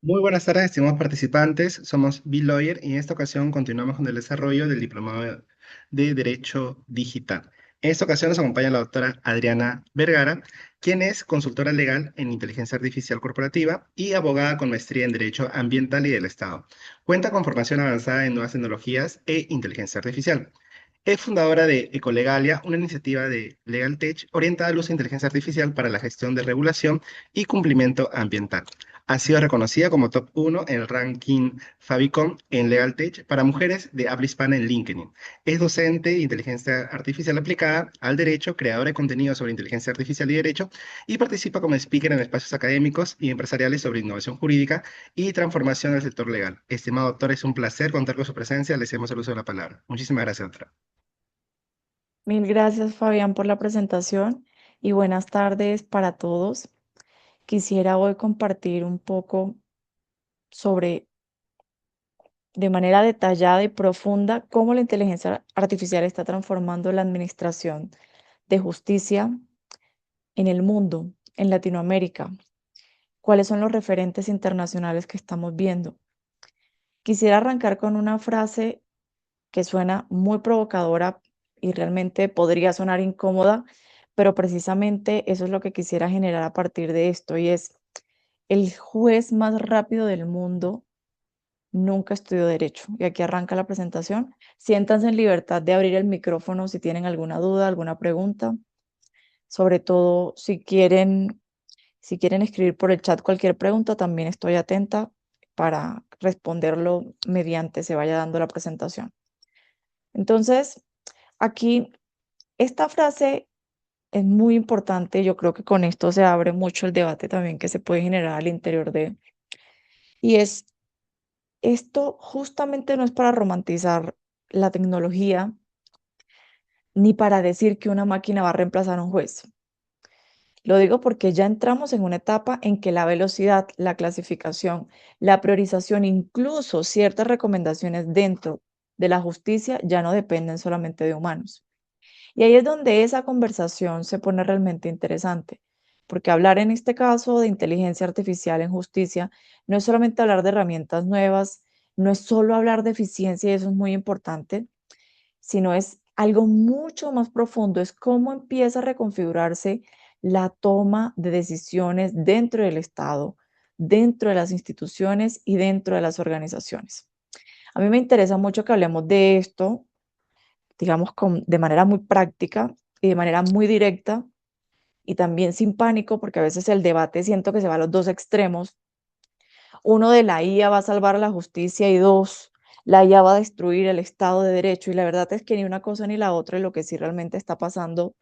Muy buenas tardes, estimados participantes. Somos B-Lawyer y en esta ocasión continuamos con el desarrollo del Diplomado de Derecho Digital. En esta ocasión nos acompaña la doctora Adriana Vergara, quien es consultora legal en inteligencia artificial corporativa y abogada con maestría en Derecho Ambiental y del Estado. Cuenta con formación avanzada en nuevas tecnologías e inteligencia artificial. Es fundadora de Ecolegalia, una iniciativa de Legal Tech orientada al uso de inteligencia artificial para la gestión de regulación y cumplimiento ambiental. Ha sido reconocida como top 1 en el ranking Fabicon en Legal Tech para mujeres de habla hispana en LinkedIn. Es docente de inteligencia artificial aplicada al derecho, creadora de contenido sobre inteligencia artificial y derecho, y participa como speaker en espacios académicos y empresariales sobre innovación jurídica y transformación del sector legal. Estimado doctor, es un placer contar con su presencia. Le hacemos el uso de la palabra. Muchísimas gracias, doctora. Mil gracias, Fabián, por la presentación y buenas tardes para todos. Quisiera hoy compartir un poco sobre, de manera detallada y profunda, cómo la inteligencia artificial está transformando la administración de justicia en el mundo, en Latinoamérica. ¿Cuáles son los referentes internacionales que estamos viendo? Quisiera arrancar con una frase que suena muy provocadora y realmente podría sonar incómoda, pero precisamente eso es lo que quisiera generar a partir de esto, y es: el juez más rápido del mundo nunca estudió derecho. Y aquí arranca la presentación. Siéntanse en libertad de abrir el micrófono si tienen alguna duda, alguna pregunta, sobre todo si quieren escribir por el chat cualquier pregunta, también estoy atenta para responderlo mediante se vaya dando la presentación. Entonces, aquí esta frase es muy importante. Yo creo que con esto se abre mucho el debate también que se puede generar al interior de, y es, esto justamente no es para romantizar la tecnología ni para decir que una máquina va a reemplazar a un juez. Lo digo porque ya entramos en una etapa en que la velocidad, la clasificación, la priorización, incluso ciertas recomendaciones dentro de la justicia ya no dependen solamente de humanos. Y ahí es donde esa conversación se pone realmente interesante, porque hablar en este caso de inteligencia artificial en justicia no es solamente hablar de herramientas nuevas, no es solo hablar de eficiencia, y eso es muy importante, sino es algo mucho más profundo, es cómo empieza a reconfigurarse la toma de decisiones dentro del Estado, dentro de las instituciones y dentro de las organizaciones. A mí me interesa mucho que hablemos de esto, digamos, de manera muy práctica y de manera muy directa, y también sin pánico, porque a veces el debate siento que se va a los dos extremos. Uno, de la IA va a salvar a la justicia, y dos, la IA va a destruir el Estado de Derecho. Y la verdad es que ni una cosa ni la otra, y lo que sí realmente está pasando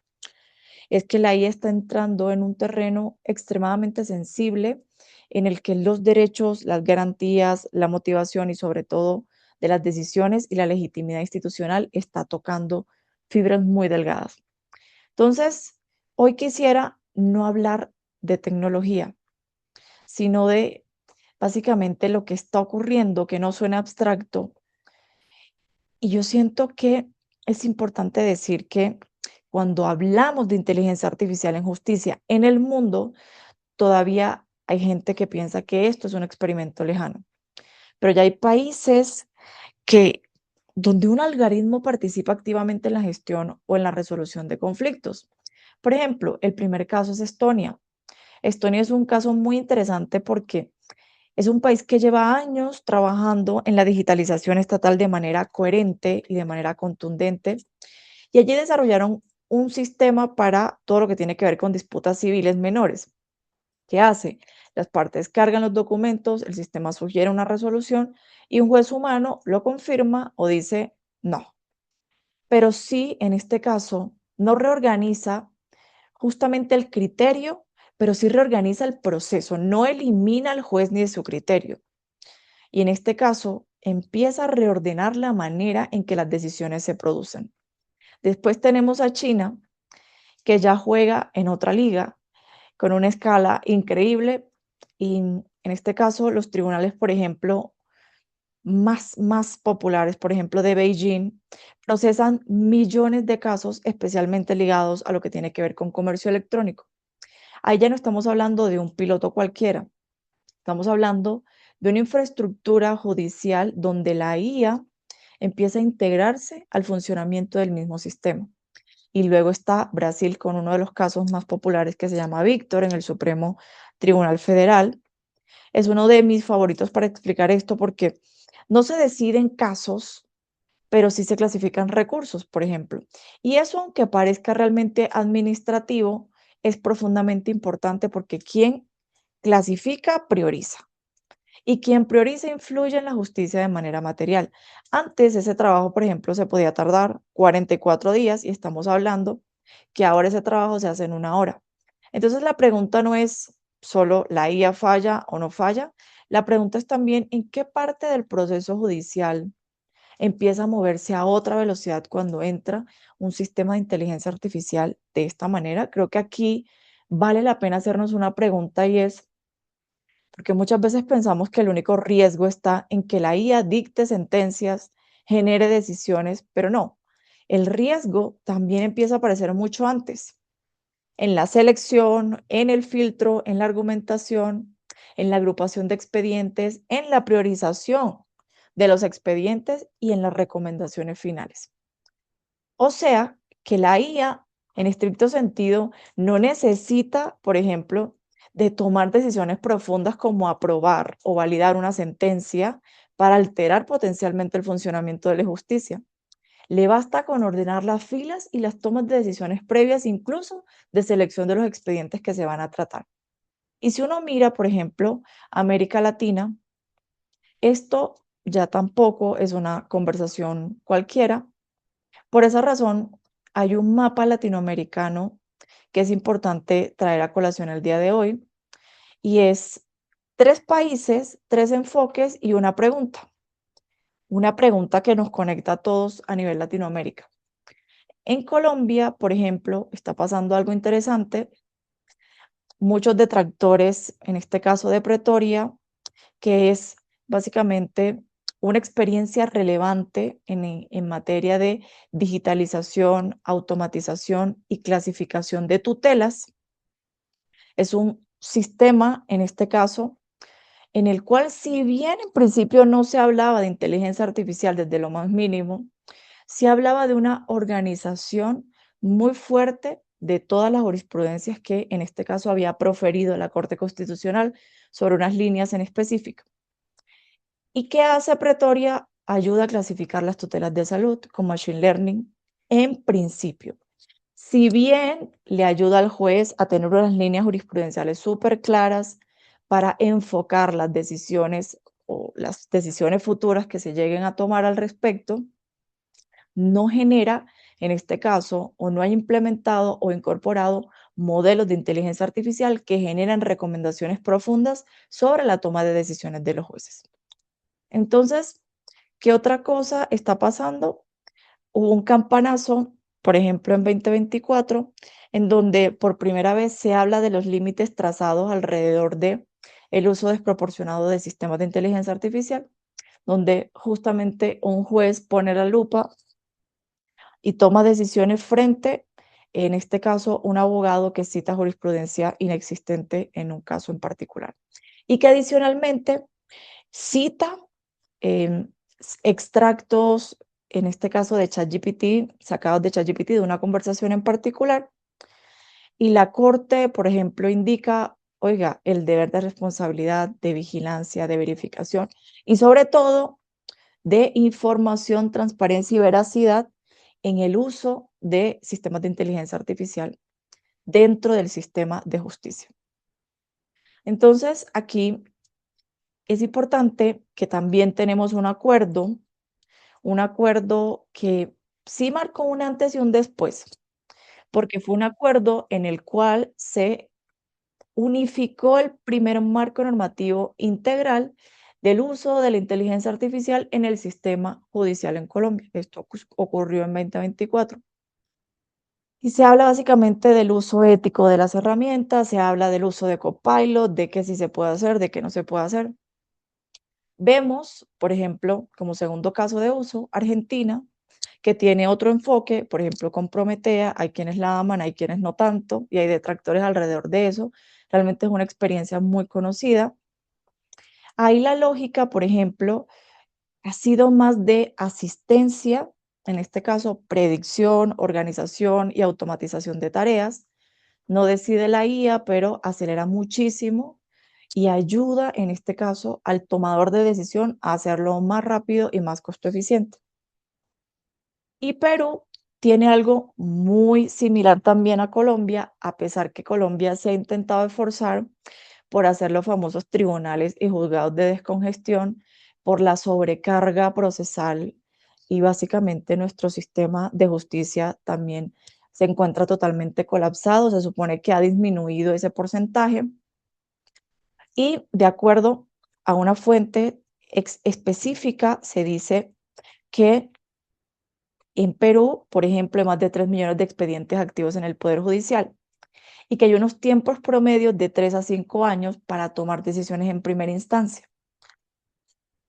es que la IA está entrando en un terreno extremadamente sensible en el que los derechos, las garantías, la motivación y sobre todo de las decisiones y la legitimidad institucional está tocando fibras muy delgadas. Entonces, hoy quisiera no hablar de tecnología, sino de básicamente lo que está ocurriendo, que no suena abstracto. Y yo siento que es importante decir que cuando hablamos de inteligencia artificial en justicia en el mundo, todavía hay gente que piensa que esto es un experimento lejano. Pero ya hay países que donde un algoritmo participa activamente en la gestión o en la resolución de conflictos. Por ejemplo, el primer caso es Estonia. Estonia es un caso muy interesante porque es un país que lleva años trabajando en la digitalización estatal de manera coherente y de manera contundente, y allí desarrollaron un sistema para todo lo que tiene que ver con disputas civiles menores. ¿Qué hace? Las partes cargan los documentos, el sistema sugiere una resolución y un juez humano lo confirma o dice no. Pero sí, en este caso, no reorganiza justamente el criterio, pero sí reorganiza el proceso, no elimina al juez ni de su criterio. Y en este caso, empieza a reordenar la manera en que las decisiones se producen. Después tenemos a China, que ya juega en otra liga, con una escala increíble, y en este caso los tribunales, por ejemplo, más populares, por ejemplo, de Beijing, procesan millones de casos, especialmente ligados a lo que tiene que ver con comercio electrónico. Ahí ya no estamos hablando de un piloto cualquiera, estamos hablando de una infraestructura judicial donde la IA empieza a integrarse al funcionamiento del mismo sistema. Y luego está Brasil con uno de los casos más populares que se llama Víctor en el Supremo Tribunal Federal. Es uno de mis favoritos para explicar esto porque no se deciden casos, pero sí se clasifican recursos, por ejemplo. Y eso, aunque parezca realmente administrativo, es profundamente importante porque quien clasifica prioriza. Y quien prioriza influye en la justicia de manera material. Antes ese trabajo, por ejemplo, se podía tardar 44 días y estamos hablando que ahora ese trabajo se hace en 1 hora. Entonces la pregunta no es solo la IA falla o no falla, la pregunta es también en qué parte del proceso judicial empieza a moverse a otra velocidad cuando entra un sistema de inteligencia artificial de esta manera. Creo que aquí vale la pena hacernos una pregunta y es, porque muchas veces pensamos que el único riesgo está en que la IA dicte sentencias, genere decisiones, pero no. El riesgo también empieza a aparecer mucho antes, en la selección, en el filtro, en la argumentación, en la agrupación de expedientes, en la priorización de los expedientes y en las recomendaciones finales. O sea, que la IA, en estricto sentido, no necesita, por ejemplo, de tomar decisiones profundas como aprobar o validar una sentencia para alterar potencialmente el funcionamiento de la justicia. Le basta con ordenar las filas y las tomas de decisiones previas, incluso de selección de los expedientes que se van a tratar. Y si uno mira, por ejemplo, América Latina, esto ya tampoco es una conversación cualquiera. Por esa razón, hay un mapa latinoamericano que es importante traer a colación el día de hoy y es 3 países, 3 enfoques y una pregunta. Una pregunta que nos conecta a todos a nivel Latinoamérica. En Colombia, por ejemplo, está pasando algo interesante. Muchos detractores, en este caso de Pretoria, que es básicamente una experiencia relevante en materia de digitalización, automatización y clasificación de tutelas. Es un sistema, en este caso, en el cual, si bien en principio no se hablaba de inteligencia artificial desde lo más mínimo, se hablaba de una organización muy fuerte de todas las jurisprudencias que en este caso había proferido la Corte Constitucional sobre unas líneas en específico. ¿Y qué hace Pretoria? Ayuda a clasificar las tutelas de salud con Machine Learning en principio. Si bien le ayuda al juez a tener unas líneas jurisprudenciales súper claras para enfocar las decisiones o las decisiones futuras que se lleguen a tomar al respecto, no genera, en este caso, o no ha implementado o incorporado modelos de inteligencia artificial que generan recomendaciones profundas sobre la toma de decisiones de los jueces. Entonces, ¿qué otra cosa está pasando? Hubo un campanazo, por ejemplo, en 2024, en donde por primera vez se habla de los límites trazados alrededor de el uso desproporcionado de sistemas de inteligencia artificial, donde justamente un juez pone la lupa y toma decisiones frente, en este caso, un abogado que cita jurisprudencia inexistente en un caso en particular. Y que adicionalmente cita extractos, en este caso de ChatGPT, sacados de ChatGPT de una conversación en particular, y la corte, por ejemplo, indica, oiga, el deber de responsabilidad, de vigilancia, de verificación y sobre todo de información, transparencia y veracidad en el uso de sistemas de inteligencia artificial dentro del sistema de justicia. Entonces, aquí es importante que también tenemos un acuerdo que sí marcó un antes y un después, porque fue un acuerdo en el cual se unificó el primer marco normativo integral del uso de la inteligencia artificial en el sistema judicial en Colombia. Esto ocurrió en 2024. Y se habla básicamente del uso ético de las herramientas, se habla del uso de Copilot, de qué sí se puede hacer, de qué no se puede hacer. Vemos, por ejemplo, como segundo caso de uso, Argentina, que tiene otro enfoque, por ejemplo, con Prometea, hay quienes la aman, hay quienes no tanto, y hay detractores alrededor de eso. Realmente es una experiencia muy conocida. Ahí la lógica, por ejemplo, ha sido más de asistencia, en este caso, predicción, organización y automatización de tareas. No decide la IA, pero acelera muchísimo y ayuda, en este caso, al tomador de decisión a hacerlo más rápido y más costo eficiente. Y Perú tiene algo muy similar también a Colombia, a pesar que Colombia se ha intentado esforzar por hacer los famosos tribunales y juzgados de descongestión por la sobrecarga procesal y básicamente nuestro sistema de justicia también se encuentra totalmente colapsado. Se supone que ha disminuido ese porcentaje y de acuerdo a una fuente específica se dice que en Perú, por ejemplo, hay más de 3 millones de expedientes activos en el Poder Judicial y que hay unos tiempos promedios de 3 a 5 años para tomar decisiones en primera instancia.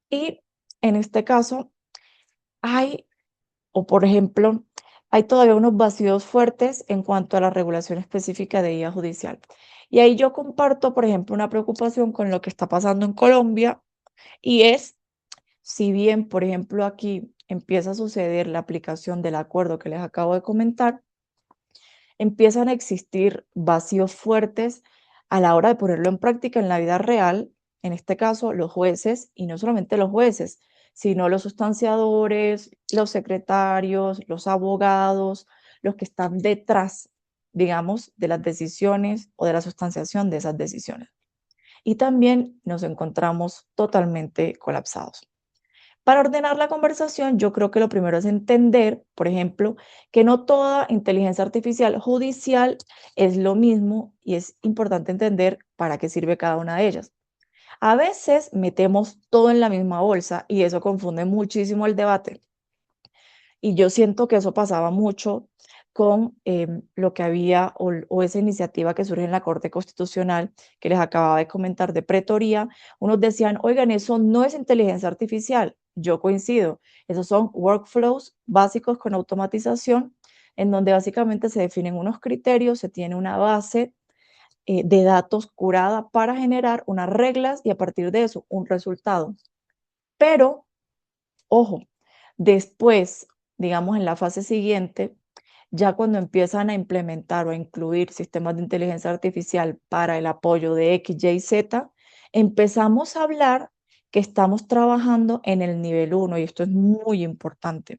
Y en este caso hay, o por ejemplo, hay todavía unos vacíos fuertes en cuanto a la regulación específica de IA judicial. Y ahí yo comparto, por ejemplo, una preocupación con lo que está pasando en Colombia y es, si bien, por ejemplo, aquí empieza a suceder la aplicación del acuerdo que les acabo de comentar, empiezan a existir vacíos fuertes a la hora de ponerlo en práctica en la vida real, en este caso los jueces, y no solamente los jueces, sino los sustanciadores, los secretarios, los abogados, los que están detrás, digamos, de las decisiones o de la sustanciación de esas decisiones. Y también nos encontramos totalmente colapsados. Para ordenar la conversación, yo creo que lo primero es entender, por ejemplo, que no toda inteligencia artificial judicial es lo mismo y es importante entender para qué sirve cada una de ellas. A veces metemos todo en la misma bolsa y eso confunde muchísimo el debate. Y yo siento que eso pasaba mucho con lo que había o esa iniciativa que surge en la Corte Constitucional que les acababa de comentar de pretoría. Unos decían, oigan, eso no es inteligencia artificial. Yo coincido. Esos son workflows básicos con automatización en donde básicamente se definen unos criterios, se tiene una base de datos curada para generar unas reglas y a partir de eso un resultado. Pero ojo, después, digamos en la fase siguiente, ya cuando empiezan a implementar o a incluir sistemas de inteligencia artificial para el apoyo de X, Y, Z, empezamos a hablar que estamos trabajando en el nivel uno y esto es muy importante.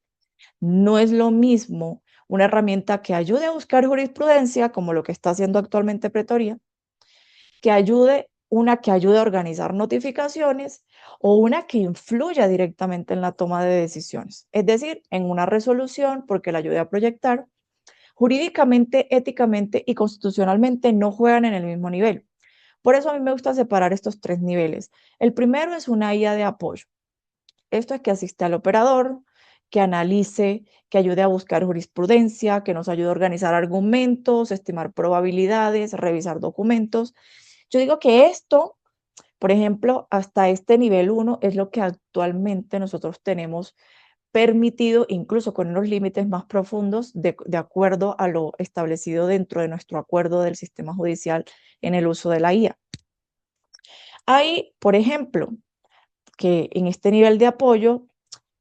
No es lo mismo una herramienta que ayude a buscar jurisprudencia, como lo que está haciendo actualmente Pretoria, una que ayude a organizar notificaciones o una que influya directamente en la toma de decisiones, es decir, en una resolución porque la ayude a proyectar. Jurídicamente, éticamente y constitucionalmente no juegan en el mismo nivel. Por eso a mí me gusta separar estos tres niveles. El primero es una IA de apoyo. Esto es que asiste al operador, que analice, que ayude a buscar jurisprudencia, que nos ayude a organizar argumentos, estimar probabilidades, revisar documentos. Yo digo que esto, por ejemplo, hasta este nivel uno es lo que actualmente nosotros tenemos permitido, incluso con unos límites más profundos, de acuerdo a lo establecido dentro de nuestro acuerdo del sistema judicial en el uso de la IA. Hay, por ejemplo, que en este nivel de apoyo,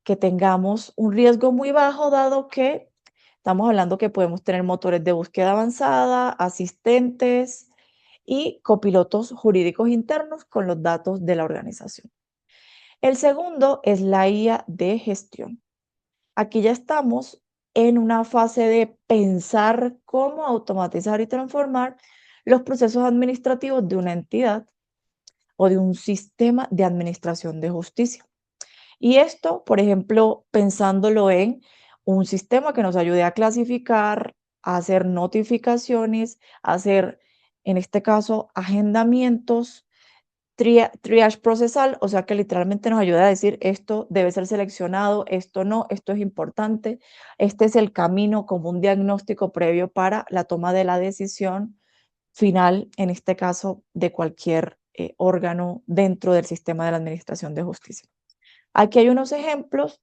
que tengamos un riesgo muy bajo, dado que estamos hablando que podemos tener motores de búsqueda avanzada, asistentes y copilotos jurídicos internos con los datos de la organización. El segundo es la IA de gestión. Aquí ya estamos en una fase de pensar cómo automatizar y transformar los procesos administrativos de una entidad o de un sistema de administración de justicia. Y esto, por ejemplo, pensándolo en un sistema que nos ayude a clasificar, a hacer notificaciones, a hacer, en este caso, agendamientos, triage procesal, o sea que literalmente nos ayuda a decir esto debe ser seleccionado, esto no, esto es importante, este es el camino como un diagnóstico previo para la toma de la decisión final, en este caso, de cualquier órgano dentro del sistema de la administración de justicia. Aquí hay unos ejemplos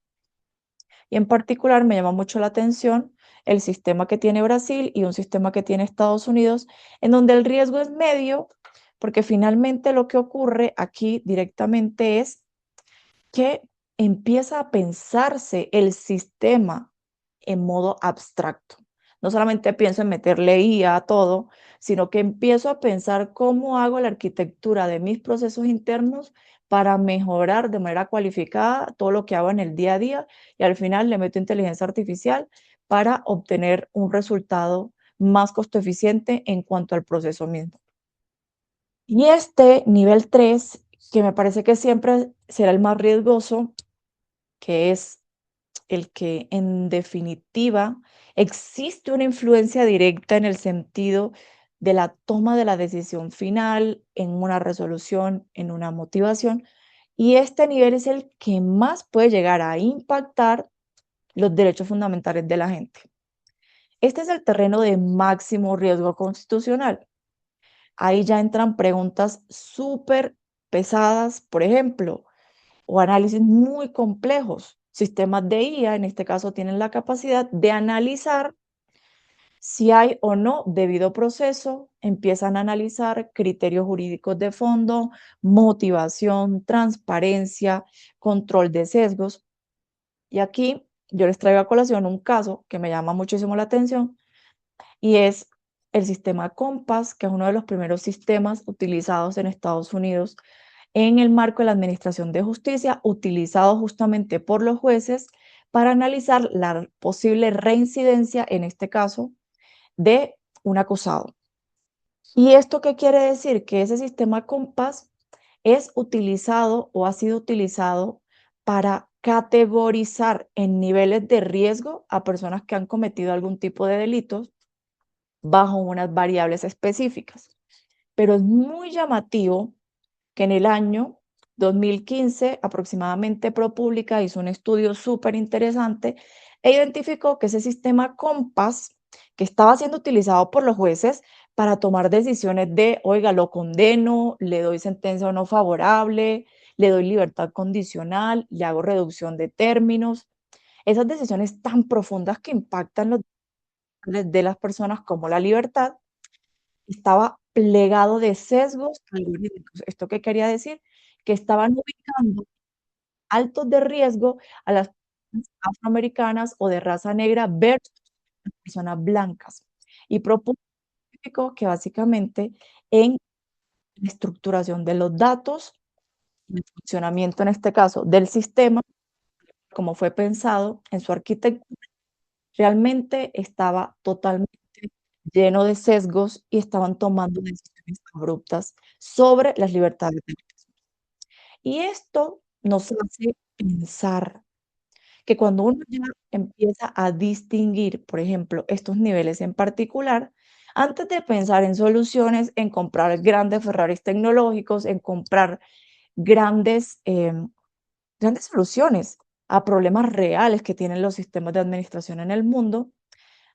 y en particular me llama mucho la atención el sistema que tiene Brasil y un sistema que tiene Estados Unidos, en donde el riesgo es medio, porque finalmente lo que ocurre aquí directamente es que empieza a pensarse el sistema en modo abstracto. No solamente pienso en meterle IA a todo, sino que empiezo a pensar cómo hago la arquitectura de mis procesos internos para mejorar de manera cualificada todo lo que hago en el día a día y al final le meto inteligencia artificial para obtener un resultado más costo eficiente en cuanto al proceso mismo. Y este nivel 3, que me parece que siempre será el más riesgoso, que es el que en definitiva existe una influencia directa en el sentido de la toma de la decisión final, en una resolución, en una motivación, y este nivel es el que más puede llegar a impactar los derechos fundamentales de la gente. Este es el terreno de máximo riesgo constitucional. Ahí ya entran preguntas súper pesadas, por ejemplo, o análisis muy complejos. Sistemas de IA, en este caso, tienen la capacidad de analizar si hay o no debido proceso, empiezan a analizar criterios jurídicos de fondo, motivación, transparencia, control de sesgos. Y aquí yo les traigo a colación un caso que me llama muchísimo la atención y es el sistema COMPAS, que es uno de los primeros sistemas utilizados en Estados Unidos en el marco de la Administración de Justicia, utilizado justamente por los jueces para analizar la posible reincidencia, en este caso, de un acusado. ¿Y esto qué quiere decir? Que ese sistema COMPAS es utilizado o ha sido utilizado para categorizar en niveles de riesgo a personas que han cometido algún tipo de delitos bajo unas variables específicas. Pero es muy llamativo que en el año 2015 aproximadamente ProPublica hizo un estudio súper interesante e identificó que ese sistema COMPAS, que estaba siendo utilizado por los jueces para tomar decisiones de, oiga, lo condeno, le doy sentencia o no favorable, le doy libertad condicional, le hago reducción de términos, esas decisiones tan profundas que impactan los derechos de las personas como la libertad, estaba plegado de sesgos algorítmicos. ¿Esto qué quería decir? Que estaban ubicando altos de riesgo a las personas afroamericanas o de raza negra versus las personas blancas. Y propuso que básicamente en la estructuración de los datos, el funcionamiento, en este caso, del sistema, como fue pensado en su arquitectura, realmente estaba totalmente lleno de sesgos y estaban tomando decisiones abruptas sobre las libertades de las personas. Y esto nos hace pensar que cuando uno ya empieza a distinguir, por ejemplo, estos niveles en particular, antes de pensar en soluciones, en comprar grandes Ferraris tecnológicos, en comprar grandes, grandes soluciones a problemas reales que tienen los sistemas de administración en el mundo,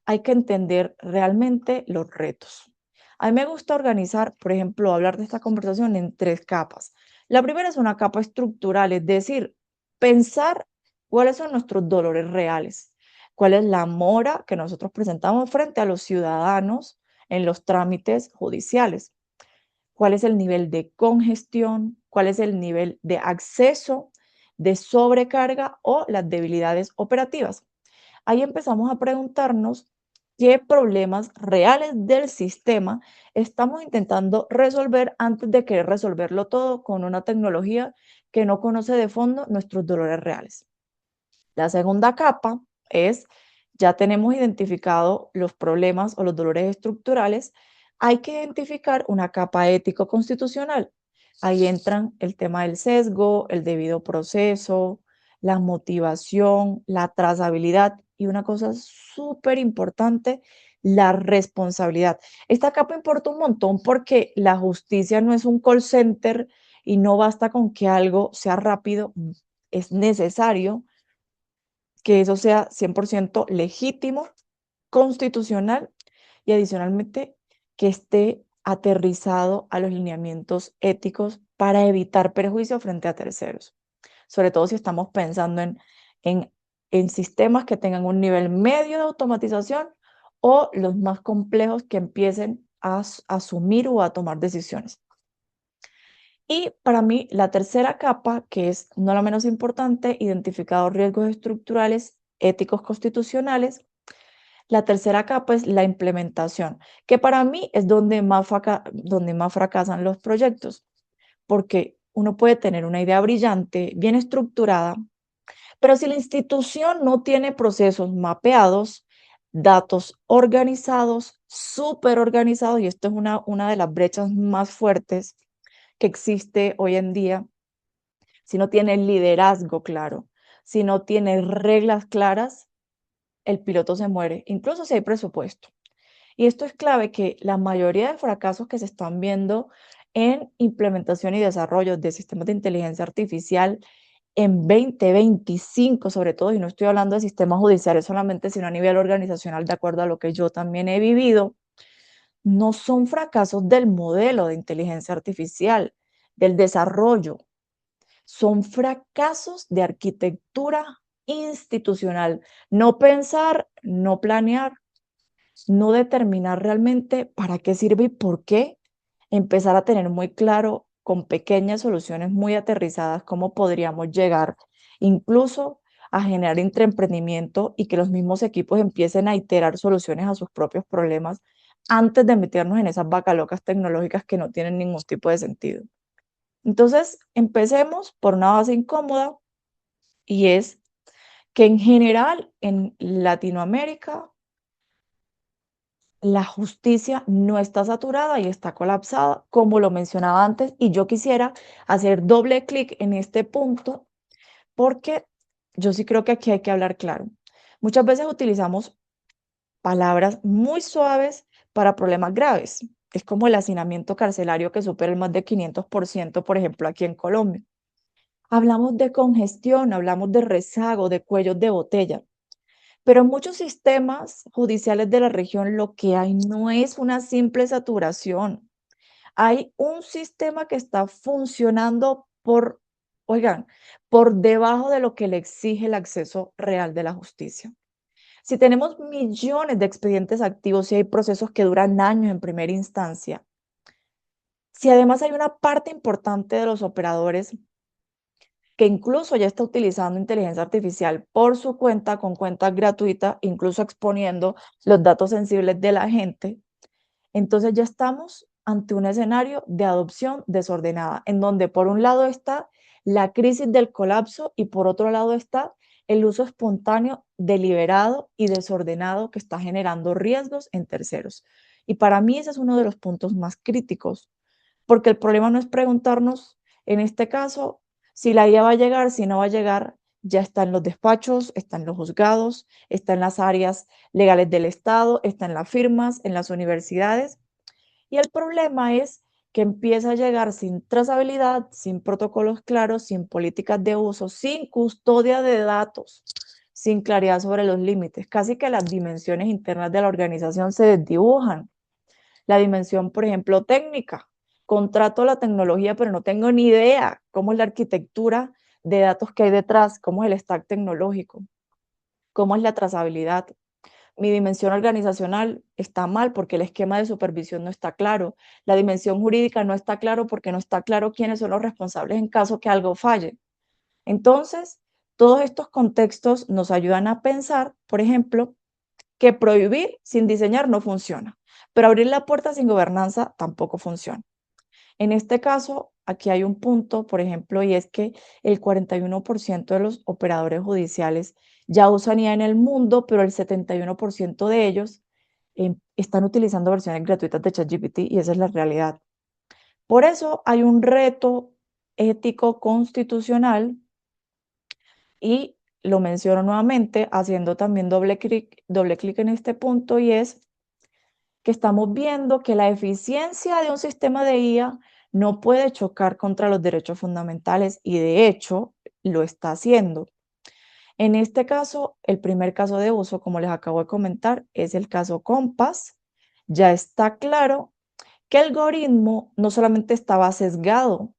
hay que entender realmente los retos. A mí me gusta organizar, por ejemplo, hablar de esta conversación en tres capas. La primera es una capa estructural, es decir, pensar cuáles son nuestros dolores reales, cuál es la mora que nosotros presentamos frente a los ciudadanos en los trámites judiciales, cuál es el nivel de congestión, cuál es el nivel de acceso, de sobrecarga o las debilidades operativas. Ahí empezamos a preguntarnos qué problemas reales del sistema estamos intentando resolver antes de querer resolverlo todo con una tecnología que no conoce de fondo nuestros dolores reales. La segunda capa es, ya tenemos identificado los problemas o los dolores estructurales, hay que identificar una capa ético-constitucional. Ahí entran el tema del sesgo, el debido proceso, la motivación, la trazabilidad y una cosa súper importante, la responsabilidad. Esta capa importa un montón porque la justicia no es un call center y no basta con que algo sea rápido, es necesario que eso sea 100% legítimo, constitucional y adicionalmente que esté aterrizado a los lineamientos éticos para evitar perjuicio frente a terceros. Sobre todo si estamos pensando en, en sistemas que tengan un nivel medio de automatización o los más complejos que empiecen a asumir o a tomar decisiones. Y para mí, la tercera capa, que es no la menos importante, identificados riesgos estructurales, éticos constitucionales. La tercera capa es la implementación, que para mí es donde más fracasan los proyectos, porque uno puede tener una idea brillante, bien estructurada, pero si la institución no tiene procesos mapeados, datos organizados, súper organizados, y esto es una de las brechas más fuertes que existe hoy en día, si no tiene liderazgo claro, si no tiene reglas claras, el piloto se muere, incluso si hay presupuesto. Y esto es clave que la mayoría de fracasos que se están viendo en implementación y desarrollo de sistemas de inteligencia artificial en 2025, sobre todo, y no estoy hablando de sistemas judiciales solamente, sino a nivel organizacional, de acuerdo a lo que yo también he vivido, no son fracasos del modelo de inteligencia artificial, del desarrollo, son fracasos de arquitectura institucional. No pensar, no planear, no determinar realmente para qué sirve y por qué, empezar a tener muy claro con pequeñas soluciones muy aterrizadas cómo podríamos llegar incluso a generar intraemprendimiento y que los mismos equipos empiecen a iterar soluciones a sus propios problemas antes de meternos en esas vacas locas tecnológicas que no tienen ningún tipo de sentido. Entonces, empecemos por una base incómoda y es que en general en Latinoamérica la justicia no está saturada y está colapsada, como lo mencionaba antes, y yo quisiera hacer doble clic en este punto porque yo sí creo que aquí hay que hablar claro. Muchas veces utilizamos palabras muy suaves para problemas graves. Es como el hacinamiento carcelario que supera el más de 500%, por ejemplo, aquí en Colombia. Hablamos de congestión, hablamos de rezago, de cuellos de botella. Pero en muchos sistemas judiciales de la región lo que hay no es una simple saturación. Hay un sistema que está funcionando oigan, por debajo de lo que le exige el acceso real de la justicia. Si tenemos millones de expedientes activos y hay procesos que duran años en primera instancia, si además hay una parte importante de los operadores que incluso ya está utilizando inteligencia artificial por su cuenta, con cuentas gratuitas, incluso exponiendo los datos sensibles de la gente, entonces ya estamos ante un escenario de adopción desordenada, en donde por un lado está la crisis del colapso y por otro lado está el uso espontáneo, deliberado y desordenado que está generando riesgos en terceros. Y para mí ese es uno de los puntos más críticos, porque el problema no es preguntarnos, en este caso, si la IA va a llegar, si no va a llegar, ya está en los despachos, está en los juzgados, está en las áreas legales del Estado, está en las firmas, en las universidades. Y el problema es que empieza a llegar sin trazabilidad, sin protocolos claros, sin políticas de uso, sin custodia de datos, sin claridad sobre los límites. Casi que las dimensiones internas de la organización se desdibujan. La dimensión, por ejemplo, técnica. Contrato la tecnología, pero no tengo ni idea cómo es la arquitectura de datos que hay detrás, cómo es el stack tecnológico, cómo es la trazabilidad. Mi dimensión organizacional está mal porque el esquema de supervisión no está claro. La dimensión jurídica no está claro porque no está claro quiénes son los responsables en caso que algo falle. Entonces, todos estos contextos nos ayudan a pensar, por ejemplo, que prohibir sin diseñar no funciona, pero abrir la puerta sin gobernanza tampoco funciona. En este caso, aquí hay un punto, por ejemplo, y es que el 41% de los operadores judiciales ya usan IA en el mundo, pero el 71% de ellos están utilizando versiones gratuitas de ChatGPT y esa es la realidad. Por eso hay un reto ético constitucional y lo menciono nuevamente haciendo también doble clic en este punto y es que estamos viendo que la eficiencia de un sistema de IA no puede chocar contra los derechos fundamentales y de hecho lo está haciendo. En este caso, el primer caso de uso, como les acabo de comentar, es el caso Compass. Ya está claro que el algoritmo no solamente estaba sesgado,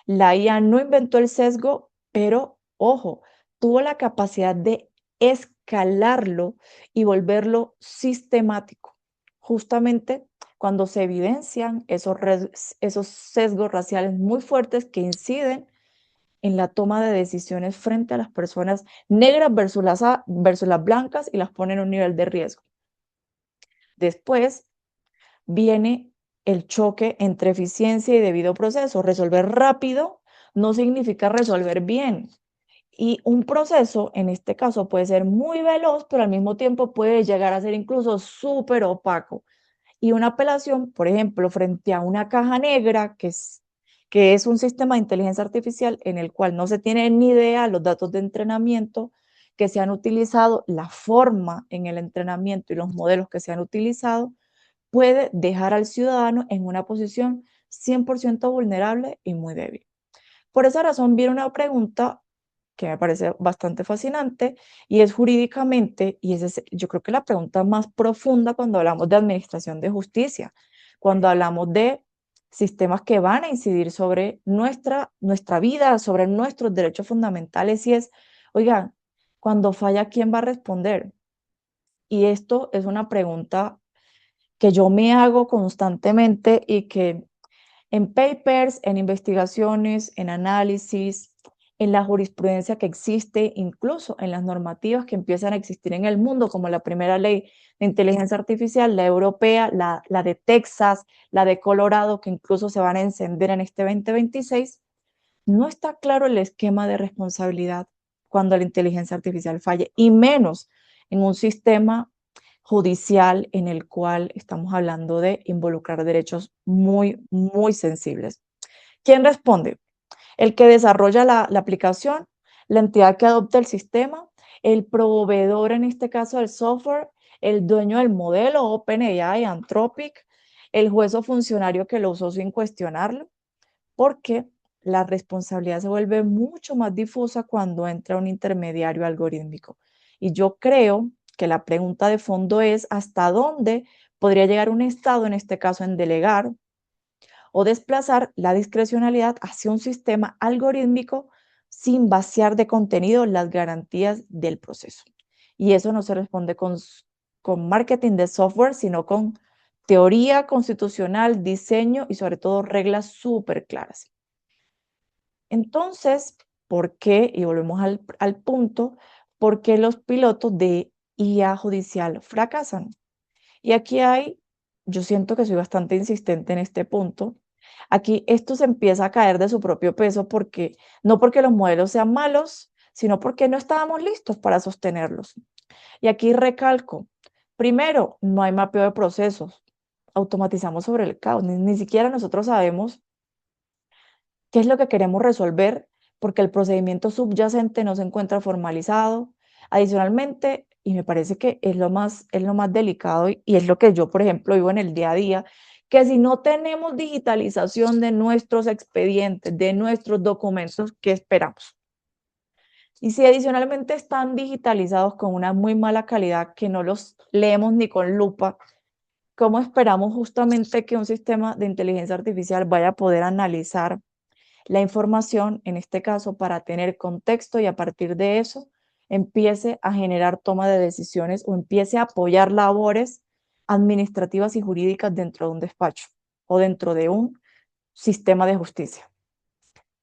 la IA no inventó el sesgo, pero ojo, tuvo la capacidad de escalarlo y volverlo sistemático. Justamente cuando se evidencian esos sesgos raciales muy fuertes que inciden en la toma de decisiones frente a las personas negras versus las blancas y las ponen en un nivel de riesgo. Después viene el choque entre eficiencia y debido proceso. Resolver rápido no significa resolver bien. Y un proceso, en este caso, puede ser muy veloz, pero al mismo tiempo puede llegar a ser incluso súper opaco. Y una apelación, por ejemplo, frente a una caja negra, que es un sistema de inteligencia artificial en el cual no se tiene ni idea los datos de entrenamiento que se han utilizado, la forma en el entrenamiento y los modelos que se han utilizado, puede dejar al ciudadano en una posición 100% vulnerable y muy débil. Por esa razón viene una pregunta que me parece bastante fascinante y es jurídicamente, y esa es yo creo que la pregunta más profunda cuando hablamos de administración de justicia, cuando hablamos de sistemas que van a incidir sobre nuestra vida, sobre nuestros derechos fundamentales, y es, oigan, cuando falla, ¿quién va a responder? Y esto es una pregunta que yo me hago constantemente y que en papers, en investigaciones, en análisis, en la jurisprudencia que existe, incluso en las normativas que empiezan a existir en el mundo, como la primera ley de inteligencia artificial, la europea, la de Texas, la de Colorado, que incluso se van a encender en este 2026, no está claro el esquema de responsabilidad cuando la inteligencia artificial falle, y menos en un sistema judicial en el cual estamos hablando de involucrar derechos muy, muy sensibles. ¿Quién responde? El que desarrolla la aplicación, la entidad que adopta el sistema, el proveedor, en este caso del software, el dueño del modelo, OpenAI, Anthropic, el juez o funcionario que lo usó sin cuestionarlo, porque la responsabilidad se vuelve mucho más difusa cuando entra un intermediario algorítmico. Y yo creo que la pregunta de fondo es hasta dónde podría llegar un Estado, en este caso en delegar o desplazar la discrecionalidad hacia un sistema algorítmico sin vaciar de contenido las garantías del proceso. Y eso no se responde con marketing de software, sino con teoría constitucional, diseño y sobre todo reglas súper claras. Entonces, ¿por qué? Y volvemos al punto, ¿por qué los pilotos de IA judicial fracasan? Y aquí yo siento que soy bastante insistente en este punto. Aquí esto se empieza a caer de su propio peso porque no porque los modelos sean malos, sino porque no estábamos listos para sostenerlos. Y aquí recalco, primero, no hay mapeo de procesos, automatizamos sobre el caos, ni siquiera nosotros sabemos qué es lo que queremos resolver, porque el procedimiento subyacente no se encuentra formalizado. Adicionalmente, y me parece que es lo más delicado y es lo que yo, por ejemplo, vivo en el día a día, que si no tenemos digitalización de nuestros expedientes, de nuestros documentos, ¿qué esperamos? Y si adicionalmente están digitalizados con una muy mala calidad que no los leemos ni con lupa, ¿cómo esperamos justamente que un sistema de inteligencia artificial vaya a poder analizar la información, en este caso, para tener contexto y a partir de eso empiece a generar toma de decisiones o empiece a apoyar labores administrativas y jurídicas dentro de un despacho o dentro de un sistema de justicia?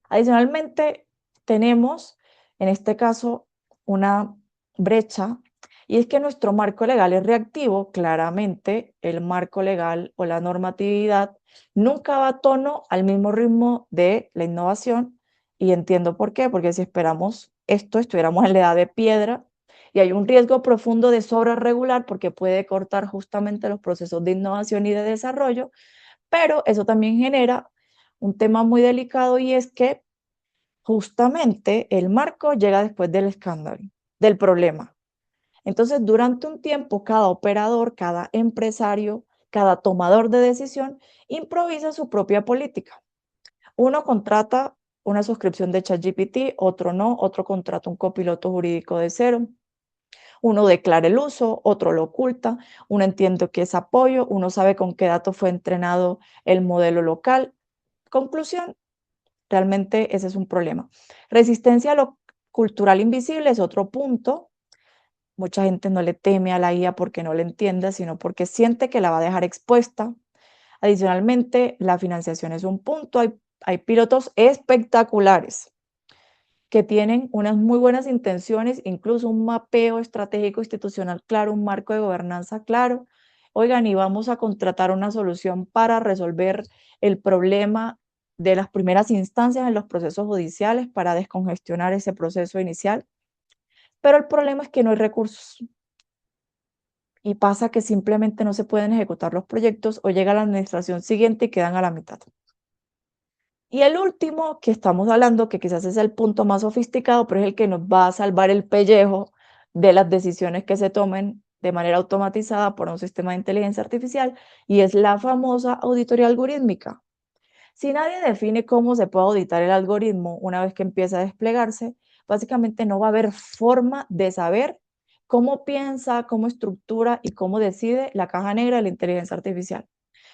Adicionalmente, tenemos, en este caso, una brecha y es que nuestro marco legal es reactivo. Claramente, el marco legal o la normatividad nunca va a tono al mismo ritmo de la innovación y entiendo por qué, porque si esperamos esto, estuviéramos en la edad de piedra y hay un riesgo profundo de sobreregular porque puede cortar justamente los procesos de innovación y de desarrollo, pero eso también genera un tema muy delicado y es que justamente el marco llega después del escándalo, del problema. Entonces, durante un tiempo, cada operador, cada empresario, cada tomador de decisión improvisa su propia política. Uno contrata una suscripción de ChatGPT, otro no, otro contrata un copiloto jurídico de cero, uno declara el uso, otro lo oculta, uno entiende que es apoyo, uno sabe con qué datos fue entrenado el modelo local. Conclusión, realmente ese es un problema. Resistencia a lo cultural invisible es otro punto. Mucha gente no le teme a la IA porque no le entienda, sino porque siente que la va a dejar expuesta. Adicionalmente, la financiación es un punto. Hay pilotos espectaculares que tienen unas muy buenas intenciones, incluso un mapeo estratégico institucional claro, un marco de gobernanza claro. Oigan, y vamos a contratar una solución para resolver el problema de las primeras instancias en los procesos judiciales para descongestionar ese proceso inicial. Pero el problema es que no hay recursos y pasa que simplemente no se pueden ejecutar los proyectos o llega la administración siguiente y quedan a la mitad. Y el último que estamos hablando, que quizás es el punto más sofisticado, pero es el que nos va a salvar el pellejo de las decisiones que se tomen de manera automatizada por un sistema de inteligencia artificial, y es la famosa auditoría algorítmica. Si nadie define cómo se puede auditar el algoritmo una vez que empieza a desplegarse, básicamente no va a haber forma de saber cómo piensa, cómo estructura y cómo decide la caja negra de la inteligencia artificial.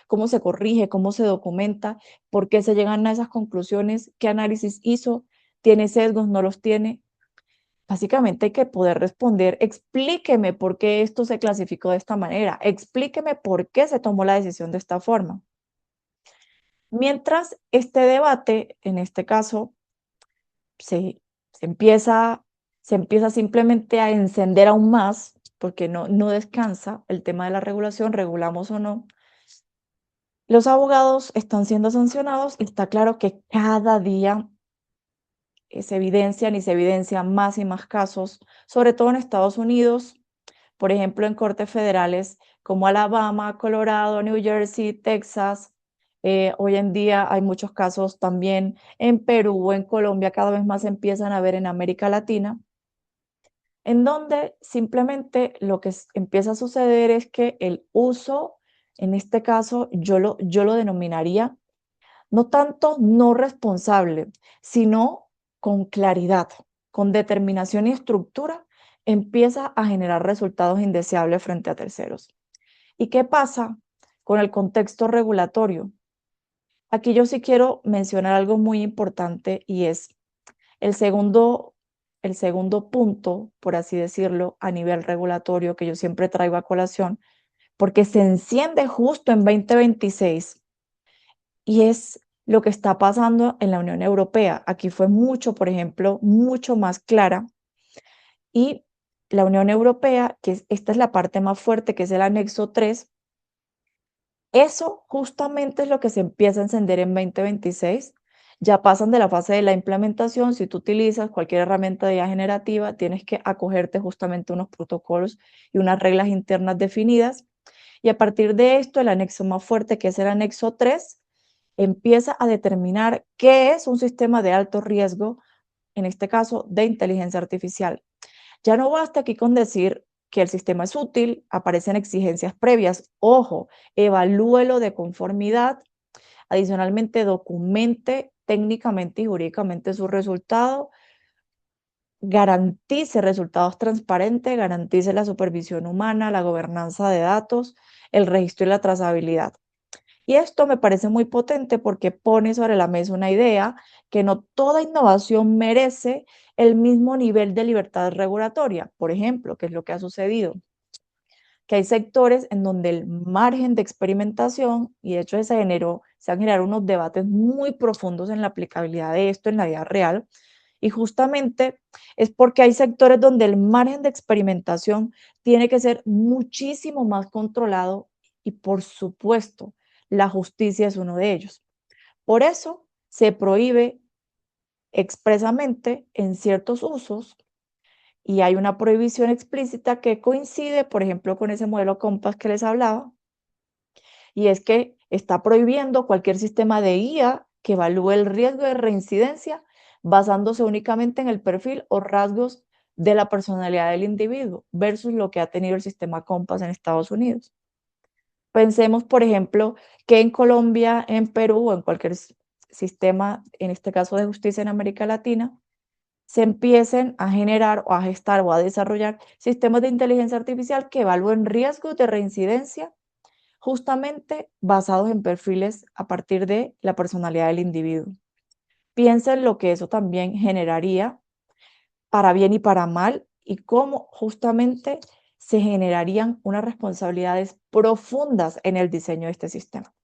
Cómo se corrige, cómo se documenta, por qué se llegan a esas conclusiones, qué análisis hizo, tiene sesgos, no los tiene. Básicamente hay que poder responder, explíqueme por qué esto se clasificó de esta manera, explíqueme por qué se tomó la decisión de esta forma. Mientras este debate, en este caso, se, se empieza, se empieza simplemente a encender aún más, porque no descansa el tema de la regulación, regulamos o no, los abogados están siendo sancionados y está claro que cada día se evidencian más y más casos, sobre todo en Estados Unidos, por ejemplo, en cortes federales como Alabama, Colorado, New Jersey, Texas. Hoy en día hay muchos casos también en Perú, en Colombia, cada vez más se empiezan a ver en América Latina, en donde simplemente lo que empieza a suceder es que el uso, en este caso, yo lo denominaría no tanto no responsable, sino con claridad, con determinación y estructura, empieza a generar resultados indeseables frente a terceros. ¿Y qué pasa con el contexto regulatorio? Aquí yo sí quiero mencionar algo muy importante y es el segundo, el segundo punto, por así decirlo, a nivel regulatorio que yo siempre traigo a colación, porque se enciende justo en 2026 y es lo que está pasando en la Unión Europea. Aquí fue mucho, por ejemplo, mucho más clara. Y la Unión Europea, esta es la parte más fuerte, que es el anexo 3, eso justamente es lo que se empieza a encender en 2026. Ya pasan de la fase de la implementación. Si tú utilizas cualquier herramienta de IA generativa, tienes que acogerte justamente a unos protocolos y unas reglas internas definidas. Y a partir de esto, el anexo más fuerte, que es el anexo 3, empieza a determinar qué es un sistema de alto riesgo, en este caso de inteligencia artificial. Ya no basta aquí con decir que el sistema es útil, aparecen exigencias previas. Ojo, evalúelo de conformidad. Adicionalmente, documente técnicamente y jurídicamente su resultado, garantice resultados transparentes, garantice la supervisión humana, la gobernanza de datos, el registro y la trazabilidad. Y esto me parece muy potente porque pone sobre la mesa una idea que no toda innovación merece el mismo nivel de libertad regulatoria. Por ejemplo, ¿qué es lo que ha sucedido? Que hay sectores en donde el margen de experimentación, y de hecho se han generado unos debates muy profundos en la aplicabilidad de esto en la vida real, y justamente es porque hay sectores donde el margen de experimentación tiene que ser muchísimo más controlado y por supuesto la justicia es uno de ellos. Por eso se prohíbe expresamente en ciertos usos y hay una prohibición explícita que coincide, por ejemplo, con ese modelo Compass que les hablaba, y es que está prohibiendo cualquier sistema de IA que evalúe el riesgo de reincidencia basándose únicamente en el perfil o rasgos de la personalidad del individuo versus lo que ha tenido el sistema Compass en Estados Unidos. Pensemos, por ejemplo, que en Colombia, en Perú o en cualquier sistema, en este caso de justicia en América Latina, se empiecen a generar o a gestar o a desarrollar sistemas de inteligencia artificial que evalúen riesgos de reincidencia justamente basados en perfiles a partir de la personalidad del individuo. Piensen lo que eso también generaría para bien y para mal y cómo justamente se generarían unas responsabilidades profundas en el diseño de este sistema.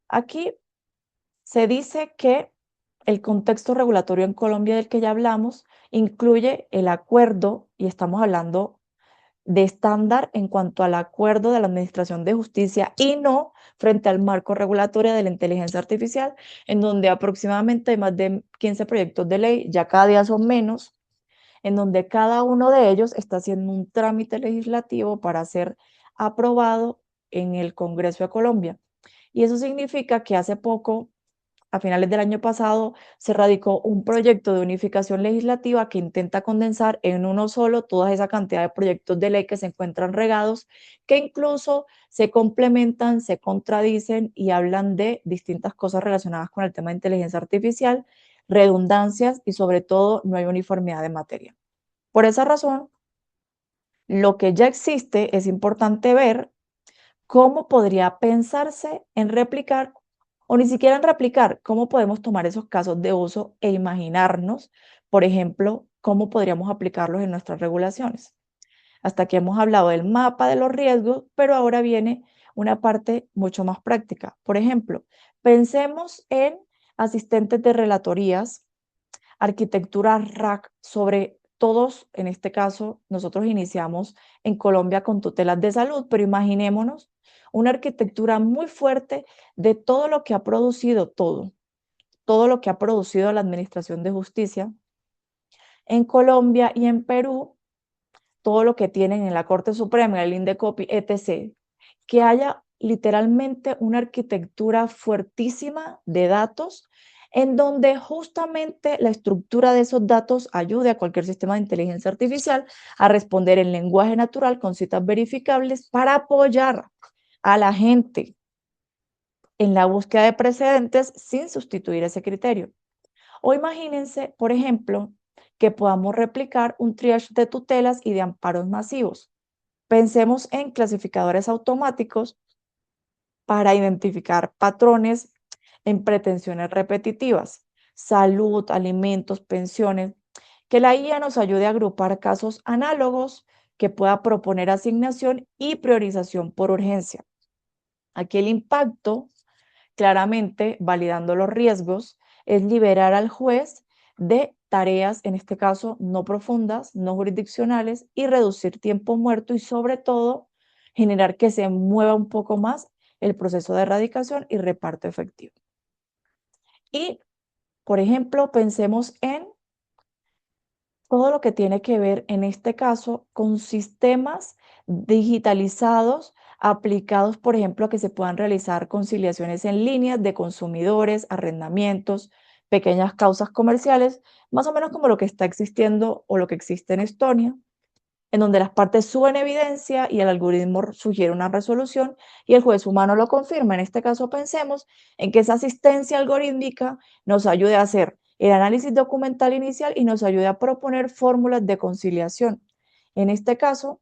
Aquí se dice que el contexto regulatorio en Colombia del que ya hablamos incluye el acuerdo, y estamos hablando de estándar en cuanto al acuerdo de la Administración de Justicia y no frente al marco regulatorio de la inteligencia artificial, en donde aproximadamente hay más de 15 proyectos de ley, ya cada día son menos, en donde cada uno de ellos está haciendo un trámite legislativo para ser aprobado en el Congreso de Colombia. Y eso significa que hace poco, a finales del año pasado, se radicó un proyecto de unificación legislativa que intenta condensar en uno solo toda esa cantidad de proyectos de ley que se encuentran regados, que incluso se complementan, se contradicen y hablan de distintas cosas relacionadas con el tema de inteligencia artificial, redundancias y sobre todo no hay uniformidad de materia. Por esa razón, lo que ya existe es importante ver cómo podría pensarse en replicar o ni siquiera en replicar, cómo podemos tomar esos casos de uso e imaginarnos, por ejemplo, cómo podríamos aplicarlos en nuestras regulaciones. Hasta aquí hemos hablado del mapa de los riesgos, pero ahora viene una parte mucho más práctica. Por ejemplo, pensemos en asistentes de relatorías, arquitectura RAC sobre todos, en este caso, nosotros iniciamos en Colombia con tutelas de salud, pero imaginémonos una arquitectura muy fuerte de todo lo que ha producido todo lo que ha producido la Administración de Justicia en Colombia y en Perú, todo lo que tienen en la Corte Suprema, el INDECOPI, etc. Que haya literalmente una arquitectura fuertísima de datos en donde justamente la estructura de esos datos ayude a cualquier sistema de inteligencia artificial a responder en lenguaje natural con citas verificables para apoyar a la gente en la búsqueda de precedentes sin sustituir ese criterio. O imagínense, por ejemplo, que podamos replicar un triage de tutelas y de amparos masivos. Pensemos en clasificadores automáticos para identificar patrones en pretensiones repetitivas, salud, alimentos, pensiones, que la IA nos ayude a agrupar casos análogos, que pueda proponer asignación y priorización por urgencia. Aquí el impacto, claramente validando los riesgos, es liberar al juez de tareas, en este caso, no profundas, no jurisdiccionales, y reducir tiempo muerto y sobre todo generar que se mueva un poco más el proceso de erradicación y reparto efectivo. Y, por ejemplo, pensemos en todo lo que tiene que ver, en este caso, con sistemas digitalizados aplicados, por ejemplo, a que se puedan realizar conciliaciones en línea de consumidores, arrendamientos, pequeñas causas comerciales, más o menos como lo que está existiendo o lo que existe en Estonia, en donde las partes suben evidencia y el algoritmo sugiere una resolución y el juez humano lo confirma. En este caso, pensemos en que esa asistencia algorítmica nos ayude a hacer el análisis documental inicial y nos ayude a proponer fórmulas de conciliación. En este caso,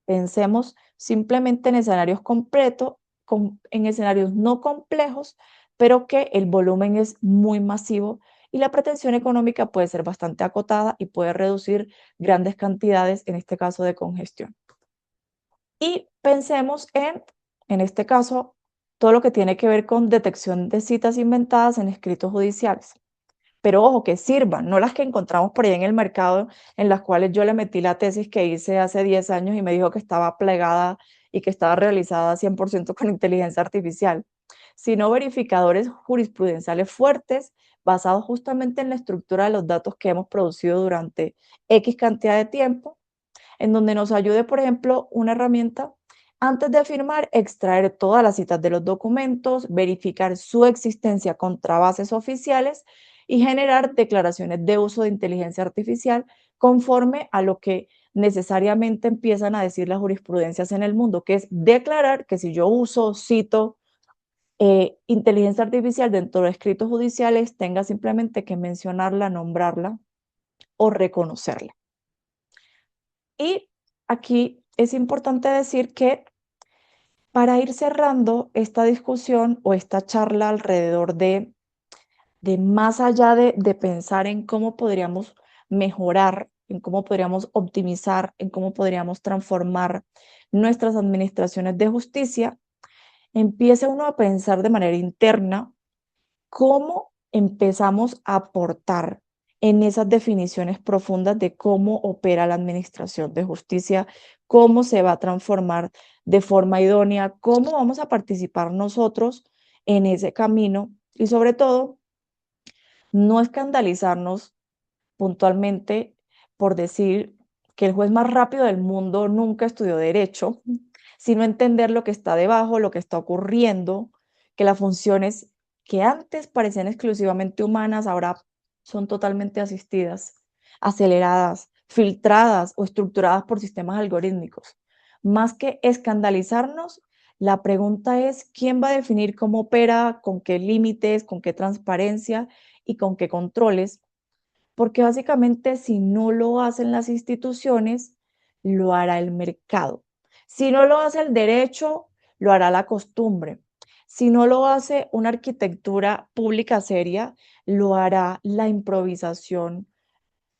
pensemos simplemente en escenarios completos, en escenarios no complejos, pero que el volumen es muy masivo y la pretensión económica puede ser bastante acotada y puede reducir grandes cantidades, en este caso de congestión. Y pensemos en este caso, todo lo que tiene que ver con detección de citas inventadas en escritos judiciales. Pero ojo, que sirvan, no las que encontramos por ahí en el mercado, en las cuales yo le metí la tesis que hice hace 10 años y me dijo que estaba plegada y que estaba realizada 100% con inteligencia artificial, sino verificadores jurisprudenciales fuertes basados justamente en la estructura de los datos que hemos producido durante X cantidad de tiempo, en donde nos ayude, por ejemplo, una herramienta antes de firmar, extraer todas las citas de los documentos, verificar su existencia contra bases oficiales y generar declaraciones de uso de inteligencia artificial conforme a lo que necesariamente empiezan a decir las jurisprudencias en el mundo, que es declarar que si yo uso, cito, inteligencia artificial dentro de escritos judiciales, tenga simplemente que mencionarla, nombrarla o reconocerla. Y aquí es importante decir que para ir cerrando esta discusión o esta charla alrededor de más allá de pensar en cómo podríamos mejorar, en cómo podríamos optimizar, en cómo podríamos transformar nuestras administraciones de justicia, empiece uno a pensar de manera interna cómo empezamos a aportar en esas definiciones profundas de cómo opera la administración de justicia, cómo se va a transformar de forma idónea, cómo vamos a participar nosotros en ese camino y sobre todo no escandalizarnos puntualmente por decir que el juez más rápido del mundo nunca estudió derecho, sino entender lo que está debajo, lo que está ocurriendo, que las funciones que antes parecían exclusivamente humanas ahora son totalmente asistidas, aceleradas, filtradas o estructuradas por sistemas algorítmicos. Más que escandalizarnos, la pregunta es quién va a definir cómo opera, con qué límites, con qué transparencia y con qué controles, porque básicamente si no lo hacen las instituciones, lo hará el mercado. Si no lo hace el derecho, lo hará la costumbre. Si no lo hace una arquitectura pública seria, lo hará la improvisación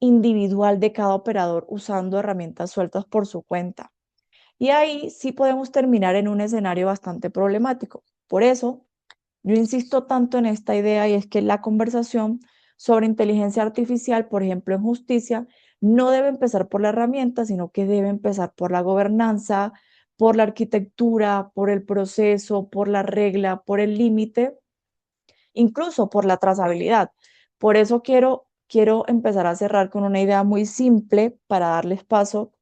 individual de cada operador usando herramientas sueltas por su cuenta. Y ahí sí podemos terminar en un escenario bastante problemático. Por eso, yo insisto tanto en esta idea y es que la conversación sobre inteligencia artificial, por ejemplo, en justicia, no debe empezar por la herramienta, sino que debe empezar por la gobernanza, por la arquitectura, por el proceso, por la regla, por el límite, incluso por la trazabilidad. Por eso quiero empezar a cerrar con una idea muy simple para darles paso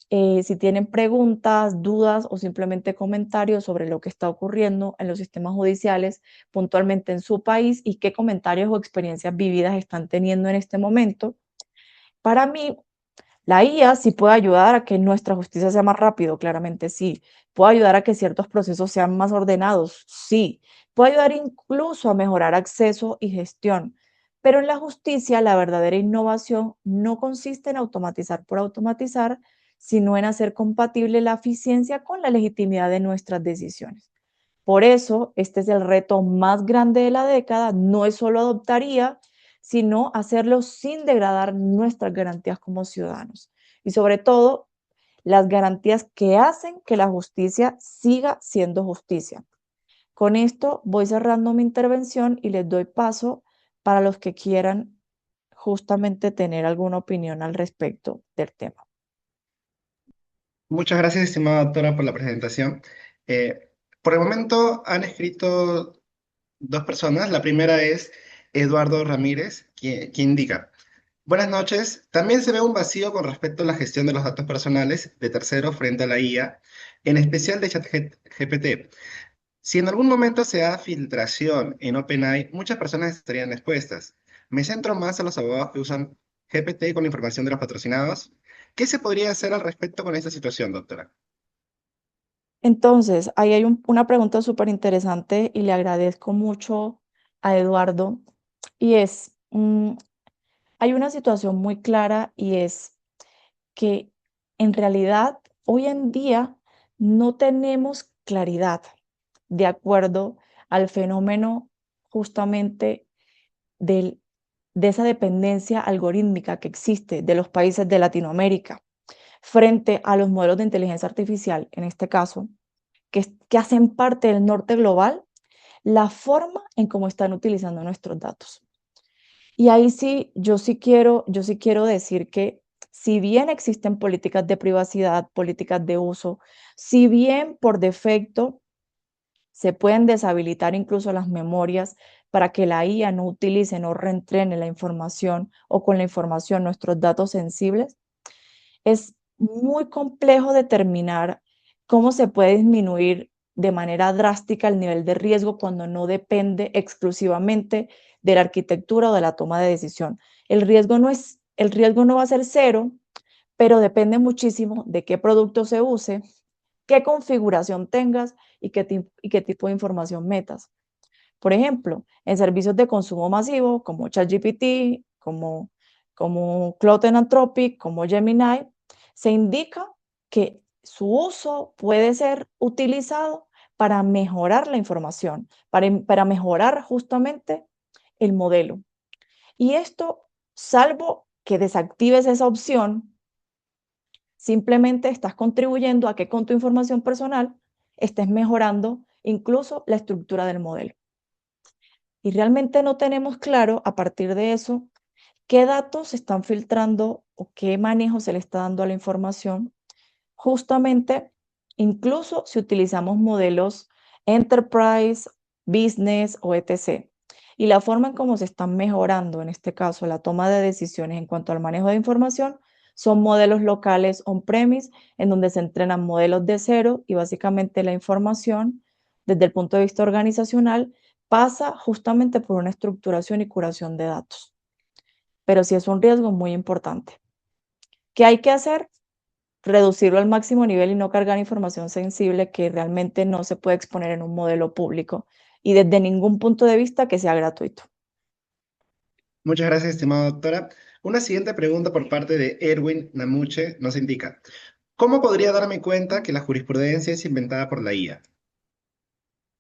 si tienen preguntas, dudas o simplemente comentarios sobre lo que está ocurriendo en los sistemas judiciales puntualmente en su país y qué comentarios o experiencias vividas están teniendo en este momento. Para mí, la IA sí puede ayudar a que nuestra justicia sea más rápido, claramente sí. Puede ayudar a que ciertos procesos sean más ordenados, sí. Puede ayudar incluso a mejorar acceso y gestión. Pero en la justicia, la verdadera innovación no consiste en automatizar por automatizar, sino en hacer compatible la eficiencia con la legitimidad de nuestras decisiones. Por eso, este es el reto más grande de la década, no es solo adoptar IA, sino hacerlo sin degradar nuestras garantías como ciudadanos. Y sobre todo, las garantías que hacen que la justicia siga siendo justicia. Con esto voy cerrando mi intervención y les doy paso para los que quieran justamente tener alguna opinión al respecto del tema. Muchas gracias, estimada doctora, por la presentación. Por el momento han escrito dos personas. La primera es Eduardo Ramírez, quien indica: buenas noches. También se ve un vacío con respecto a la gestión de los datos personales de terceros frente a la IA, en especial de ChatGPT. Si en algún momento se da filtración en OpenAI, muchas personas estarían expuestas. Me centro más a los abogados que usan GPT con la información de los patrocinados. ¿Qué se podría hacer al respecto con esta situación, doctora? Entonces, ahí hay una pregunta súper interesante y le agradezco mucho a Eduardo. Y es, hay una situación muy clara y es que en realidad hoy en día no tenemos claridad de acuerdo al fenómeno justamente del, de esa dependencia algorítmica que existe de los países de Latinoamérica frente a los modelos de inteligencia artificial, en este caso, que hacen parte del norte global, la forma en cómo están utilizando nuestros datos. Y ahí sí, yo sí quiero decir que si bien existen políticas de privacidad, políticas de uso, si bien por defecto se pueden deshabilitar incluso las memorias para que la IA no utilice, no reentrene la información o con la información nuestros datos sensibles, es muy complejo determinar cómo se puede disminuir de manera drástica el nivel de riesgo cuando no depende exclusivamente de la arquitectura o de la toma de decisión. El riesgo no va a ser cero, pero depende muchísimo de qué producto se use, qué configuración tengas y qué tipo de información metas. Por ejemplo, en servicios de consumo masivo como ChatGPT, como Claude Anthropic, como Gemini, se indica que su uso puede ser utilizado para mejorar la información, para mejorar justamente el modelo. Y esto, salvo que desactives esa opción, simplemente estás contribuyendo a que con tu información personal estés mejorando incluso la estructura del modelo. Y realmente no tenemos claro a partir de eso qué datos se están filtrando o qué manejo se le está dando a la información, justamente incluso si utilizamos modelos enterprise, business o etc. Y la forma en cómo se están mejorando, en este caso, la toma de decisiones en cuanto al manejo de información, son modelos locales on-premise, en donde se entrenan modelos de cero y básicamente la información, desde el punto de vista organizacional, pasa justamente por una estructuración y curación de datos. Pero sí es un riesgo muy importante. ¿Qué hay que hacer? Reducirlo al máximo nivel y no cargar información sensible que realmente no se puede exponer en un modelo público y desde ningún punto de vista que sea gratuito. Muchas gracias, estimada doctora. Una siguiente pregunta por parte de Erwin Namuche nos indica, ¿cómo podría darme cuenta que la jurisprudencia es inventada por la IA?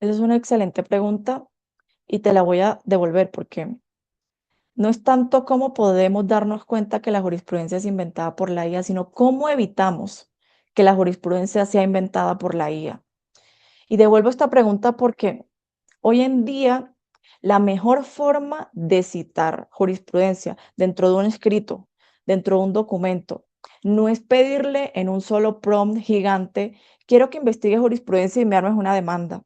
Esa es una excelente pregunta y te la voy a devolver porque no es tanto cómo podemos darnos cuenta que la jurisprudencia es inventada por la IA, sino cómo evitamos que la jurisprudencia sea inventada por la IA. Y devuelvo esta pregunta porque hoy en día la mejor forma de citar jurisprudencia dentro de un escrito, dentro de un documento, no es pedirle en un solo prompt gigante, quiero que investigue jurisprudencia y me armes una demanda,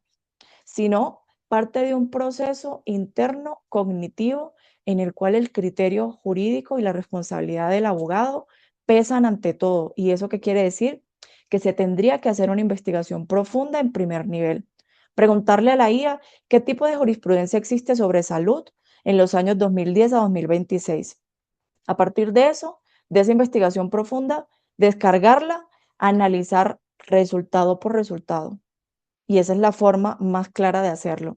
sino parte de un proceso interno cognitivo en el cual el criterio jurídico y la responsabilidad del abogado pesan ante todo. ¿Y eso qué quiere decir? Que se tendría que hacer una investigación profunda en primer nivel. Preguntarle a la IA qué tipo de jurisprudencia existe sobre salud en los años 2010 a 2026. A partir de eso, de esa investigación profunda, descargarla, analizar resultado por resultado. Y esa es la forma más clara de hacerlo.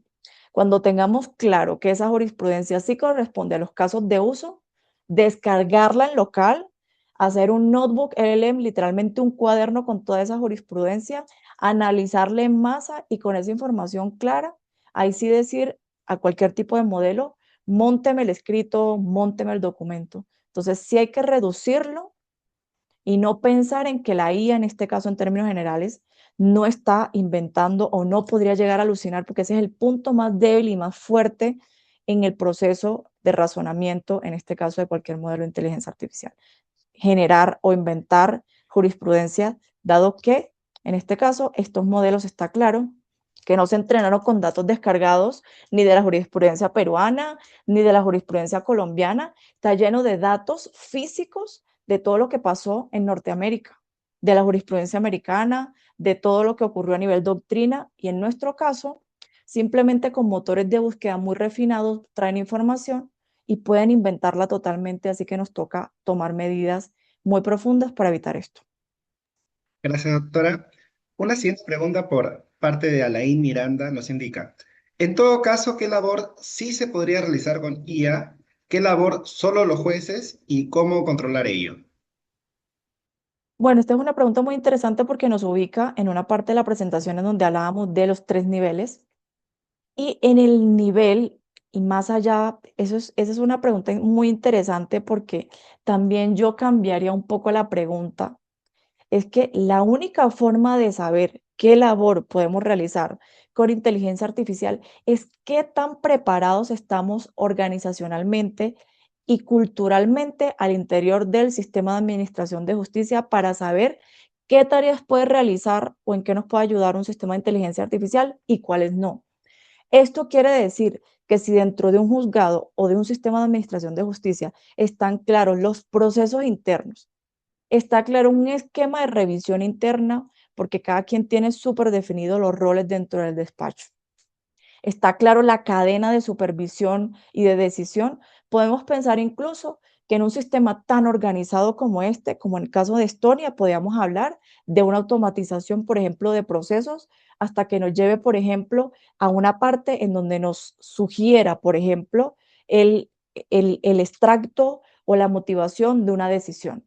Cuando tengamos claro que esa jurisprudencia sí corresponde a los casos de uso, descargarla en local, hacer un notebook LLM, literalmente un cuaderno con toda esa jurisprudencia, analizarla en masa y con esa información clara, ahí sí decir a cualquier tipo de modelo, mónteme el escrito, mónteme el documento. Entonces sí hay que reducirlo y no pensar en que la IA, en este caso en términos generales, no está inventando o no podría llegar a alucinar, porque ese es el punto más débil y más fuerte en el proceso de razonamiento, en este caso de cualquier modelo de inteligencia artificial. Generar o inventar jurisprudencia, dado que, en este caso, estos modelos está claro que no se entrenaron con datos descargados ni de la jurisprudencia peruana, ni de la jurisprudencia colombiana, está lleno de datos físicos de todo lo que pasó en Norteamérica, de la jurisprudencia americana, de todo lo que ocurrió a nivel doctrina y en nuestro caso, simplemente con motores de búsqueda muy refinados traen información y pueden inventarla totalmente, así que nos toca tomar medidas muy profundas para evitar esto. Gracias, doctora. Una siguiente pregunta por parte de Alain Miranda nos indica, en todo caso, ¿qué labor sí se podría realizar con IA? ¿Qué labor solo los jueces y cómo controlar ello? Bueno, esta es una pregunta muy interesante porque nos ubica en una parte de la presentación en donde hablábamos de los tres niveles. Y en el nivel y más allá, esa es una pregunta muy interesante porque también yo cambiaría un poco la pregunta. Es que la única forma de saber qué labor podemos realizar con inteligencia artificial es qué tan preparados estamos organizacionalmente y culturalmente al interior del sistema de administración de justicia para saber qué tareas puede realizar o en qué nos puede ayudar un sistema de inteligencia artificial y cuáles no. Esto quiere decir que si dentro de un juzgado o de un sistema de administración de justicia están claros los procesos internos, está claro un esquema de revisión interna, porque cada quien tiene súper definidos los roles dentro del despacho. Está claro la cadena de supervisión y de decisión. Podemos pensar incluso que en un sistema tan organizado como este, como en el caso de Estonia, podríamos hablar de una automatización, por ejemplo, de procesos, hasta que nos lleve, por ejemplo, a una parte en donde nos sugiera, por ejemplo, el extracto o la motivación de una decisión.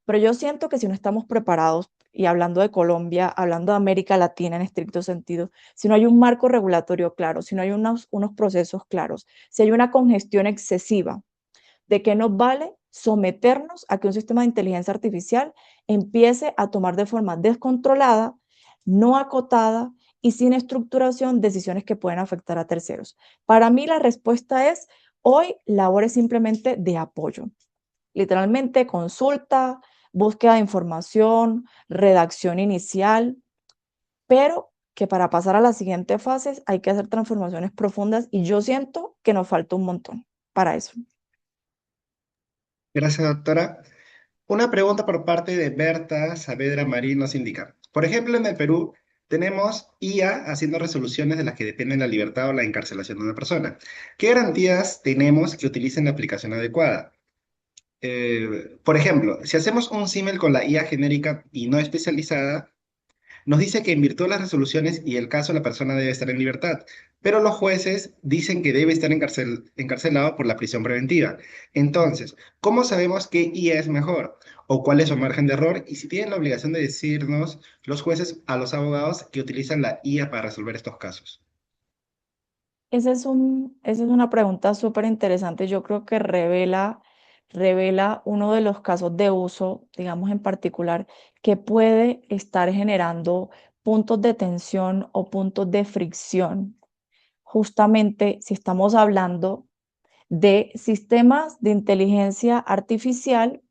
Pero yo siento que si no estamos preparados, y hablando de Colombia, hablando de América Latina en estricto sentido, si no hay un marco regulatorio claro, si no hay unos procesos claros, si hay una congestión excesiva, ¿de qué nos vale someternos a que un sistema de inteligencia artificial empiece a tomar de forma descontrolada, no acotada y sin estructuración decisiones que pueden afectar a terceros. Para mí la respuesta es, hoy labores simplemente de apoyo. Literalmente consulta, búsqueda de información, redacción inicial, pero que para pasar a las siguientes fases hay que hacer transformaciones profundas y yo siento que nos falta un montón para eso. Gracias, doctora. Una pregunta por parte de Berta Saavedra Marín nos indica, por ejemplo, en el Perú tenemos IA haciendo resoluciones de las que dependen la libertad o la encarcelación de una persona. ¿Qué garantías tenemos que utilicen la aplicación adecuada? Por ejemplo, si hacemos un símil con la IA genérica y no especializada, nos dice que en virtud de las resoluciones y el caso la persona debe estar en libertad, pero los jueces dicen que debe estar encarcelado por la prisión preventiva. Entonces, ¿cómo sabemos qué IA es mejor? ¿O cuál es su margen de error? Y si tienen la obligación de decirnos los jueces a los abogados que utilizan la IA para resolver estos casos. Esa es una pregunta súper interesante. Yo creo que revela uno de los casos de uso, digamos en particular, que puede estar generando puntos de tensión o puntos de fricción. Justamente si estamos hablando de sistemas de inteligencia artificial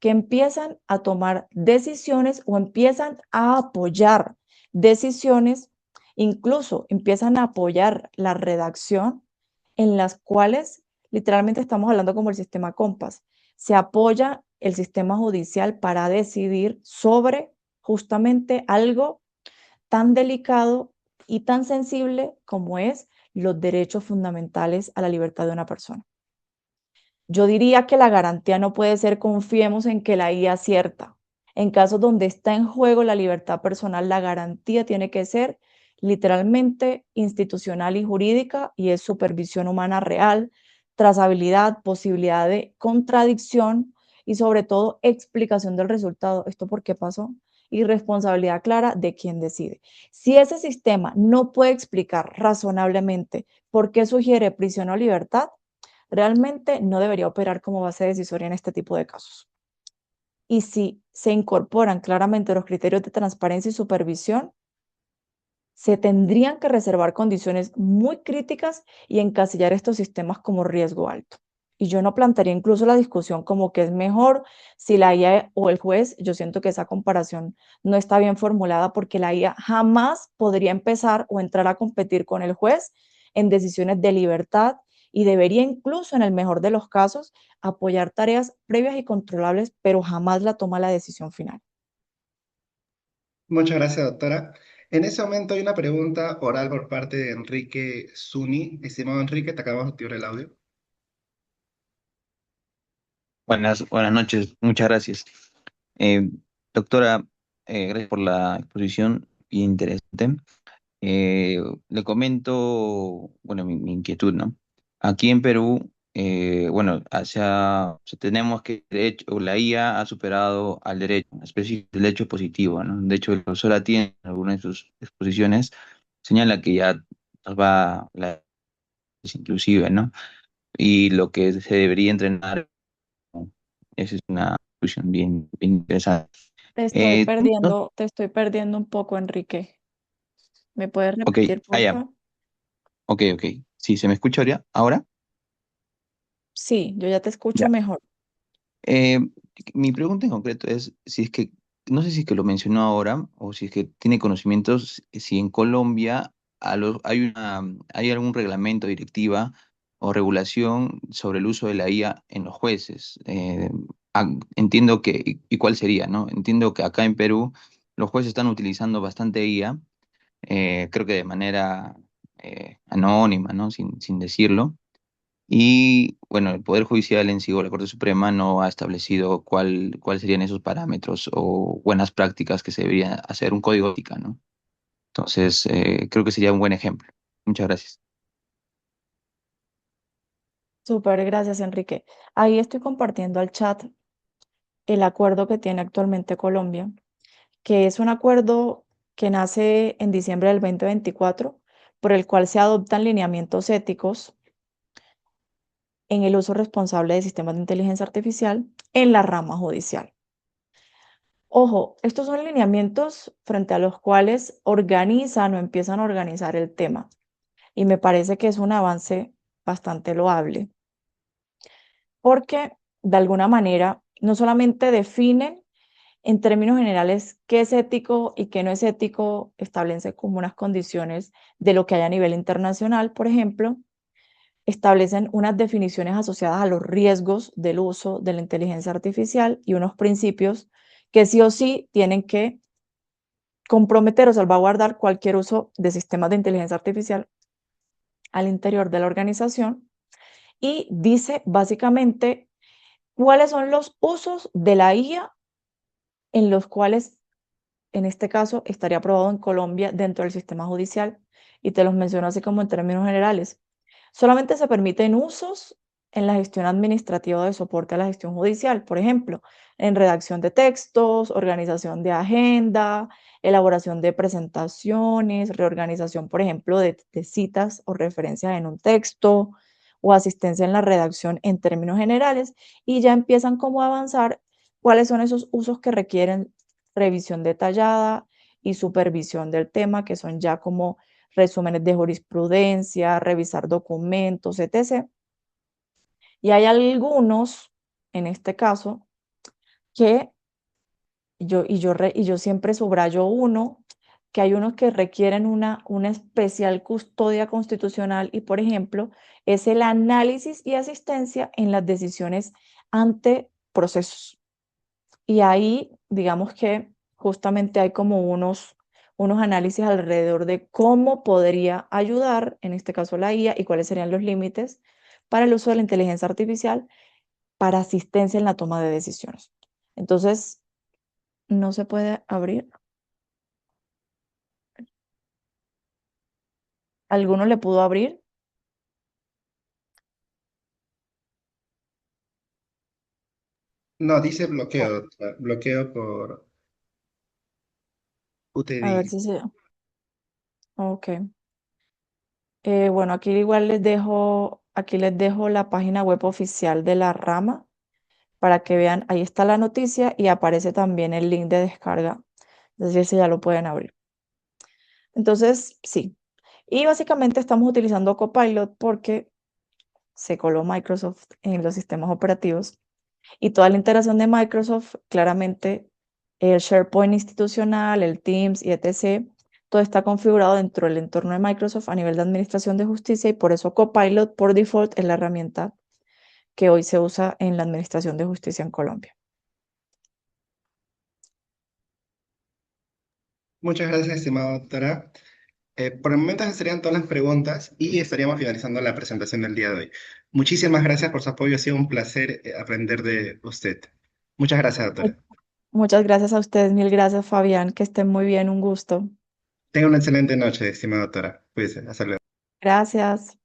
que empiezan a tomar decisiones o empiezan a apoyar decisiones, incluso empiezan a apoyar la redacción en las cuales literalmente estamos hablando como el sistema Compass. Se apoya el sistema judicial para decidir sobre justamente algo tan delicado y tan sensible como es los derechos fundamentales a la libertad de una persona. Yo diría que la garantía no puede ser confiemos en que la IA acierta. En casos donde está en juego la libertad personal, la garantía tiene que ser literalmente institucional y jurídica y es supervisión humana real, trazabilidad, posibilidad de contradicción y sobre todo explicación del resultado. ¿Esto por qué pasó? Y responsabilidad clara de quien decide. Si ese sistema no puede explicar razonablemente por qué sugiere prisión o libertad, realmente no debería operar como base decisoria en este tipo de casos. Y si se incorporan claramente los criterios de transparencia y supervisión, se tendrían que reservar condiciones muy críticas y encasillar estos sistemas como riesgo alto. Y yo no plantearía incluso la discusión como que es mejor si la IA o el juez. Yo siento que esa comparación no está bien formulada porque la IA jamás podría empezar o entrar a competir con el juez en decisiones de libertad y debería incluso, en el mejor de los casos, apoyar tareas previas y controlables, pero jamás la toma la decisión final. Muchas gracias, doctora. En ese momento hay una pregunta oral por parte de Enrique Zuni. Estimado Enrique, te acabamos de activar el audio. Buenas noches, muchas gracias. Eh, Doctora, gracias por la exposición, bien interesante. Le comento, bueno, mi inquietud, ¿no? Aquí en Perú, bueno, tenemos que el derecho, la IA ha superado al derecho, específicamente el derecho positivo, ¿no? De hecho, el profesor Atienza, en alguna de sus exposiciones, señala que ya nos va la es inclusive, ¿no? Y lo que se debería entrenar, ¿no? Esa es una discusión bien interesante. Eh, no, Te estoy perdiendo un poco, Enrique. ¿Me puedes ok, repetir, por ya, favor? ok. Sí, ¿se me escucha ahora? Sí, yo ya te escucho Ya. mejor. Eh, Mi pregunta en concreto es si es que, no sé si es que lo mencionó ahora o si es que tiene conocimientos, si en Colombia hay algún reglamento, directiva o regulación sobre el uso de la IA en los jueces. Entiendo que, y cuál sería, ¿no? Entiendo que acá en Perú los jueces están utilizando bastante IA, creo que de manera anónima, ¿no? Sin decirlo. Y bueno, el Poder Judicial en sí, o la Corte Suprema, no ha establecido cuáles serían esos parámetros o buenas prácticas que se debería hacer, un código de ética, ¿no? Entonces, creo que sería un buen ejemplo. Muchas gracias. Súper, gracias, Enrique. Ahí estoy compartiendo al chat el acuerdo que tiene actualmente Colombia, que es un acuerdo que nace en diciembre del 2024, por el cual se adoptan lineamientos éticos en el uso responsable de sistemas de inteligencia artificial en la rama judicial. Ojo, estos son lineamientos frente a los cuales organizan o empiezan a organizar el tema. Y me parece que es un avance bastante loable, porque de alguna manera no solamente definen en términos generales qué es ético y qué no es ético, establece como unas condiciones de lo que hay a nivel internacional, por ejemplo, establecen unas definiciones asociadas a los riesgos del uso de la inteligencia artificial y unos principios que sí o sí tienen que comprometer o salvaguardar cualquier uso de sistemas de inteligencia artificial al interior de la organización y dice básicamente cuáles son los usos de la IA en los cuales, en este caso, estaría aprobado en Colombia dentro del sistema judicial. Y te los menciono así como en términos generales. Solamente se permiten usos en la gestión administrativa de soporte a la gestión judicial, por ejemplo, en redacción de textos, organización de agenda, elaboración de presentaciones, reorganización, por ejemplo, de citas o referencias en un texto o asistencia en la redacción en términos generales, y ya empiezan como a avanzar cuáles son esos usos que requieren revisión detallada y supervisión del tema, que son ya como resúmenes de jurisprudencia, revisar documentos, etc. Y hay algunos, en este caso, que yo siempre subrayo uno, que hay unos que requieren una especial custodia constitucional y, por ejemplo, es el análisis y asistencia en las decisiones ante procesos. Y ahí, digamos que justamente hay como unos análisis alrededor de cómo podría ayudar, en este caso la IA, y cuáles serían los límites para el uso de la inteligencia artificial para asistencia en la toma de decisiones. Entonces, no se puede abrir. ¿Alguno le pudo abrir? No, dice Oh, bloqueo, bloqueo por a ver UTD. si se... Ok. Bueno, aquí les dejo la página web oficial de la rama para que vean, ahí está la noticia y aparece también el link de descarga. Entonces ese ya lo pueden abrir. Entonces, sí. Y básicamente estamos utilizando Copilot porque se coló Microsoft en los sistemas operativos y toda la integración de Microsoft, claramente el SharePoint institucional, el Teams y etc., todo está configurado dentro del entorno de Microsoft a nivel de administración de justicia y por eso Copilot por default es la herramienta que hoy se usa en la administración de justicia en Colombia. Muchas gracias, estimada doctora. Por el momento esas serían todas las preguntas y estaríamos finalizando la presentación del día de hoy. Muchísimas gracias por su apoyo, ha sido un placer aprender de usted. Muchas gracias, Mu- doctora. Muchas gracias a ustedes, mil gracias Fabián, que estén muy bien, un gusto. Tenga una excelente noche, estimada doctora. Cuídese, hasta luego. Gracias.